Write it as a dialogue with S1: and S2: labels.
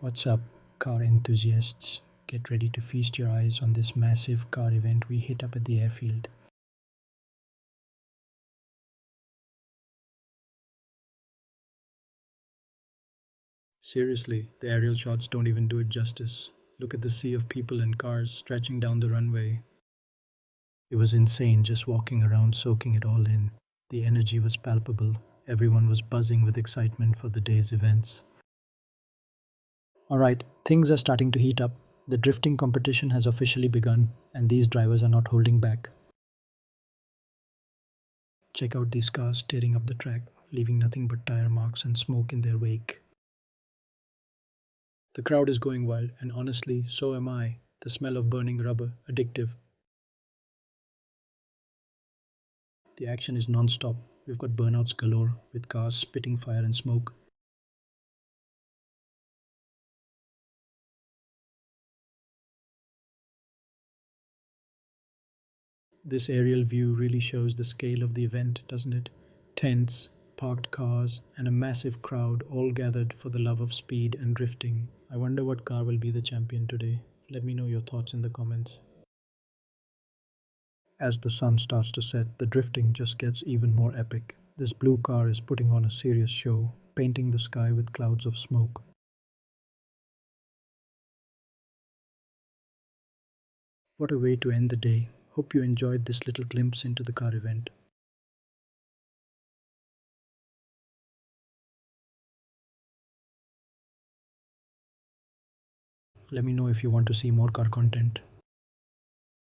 S1: What's up, car enthusiasts? Get ready to feast your eyes on this massive car event we hit up at the airfield. Seriously, the aerial shots don't even do it justice. Look at the sea of people and cars stretching down the runway. It was insane just walking around soaking it all in. The energy was palpable. Everyone was buzzing with excitement for the day's events. Alright, things are starting to heat up. The drifting competition has officially begun, and these drivers are not holding back. Check out these cars tearing up the track, leaving nothing but tire marks and smoke in their wake. The crowd is going wild, and honestly, so am I. The smell of burning rubber, addictive. The action is non stop. We've got burnouts galore, with cars spitting fire and smoke. This aerial view really shows the scale of the event, doesn't it? Tents, parked cars, and a massive crowd all gathered for the love of speed and drifting. I wonder what car will be the champion today. Let me know your thoughts in the comments. As the sun starts to set, the drifting just gets even more epic. This blue car is putting on a serious show, painting the sky with clouds of smoke. What a way to end the day. Hope you enjoyed this little glimpse into the car event. Let me know if you want to see more car content.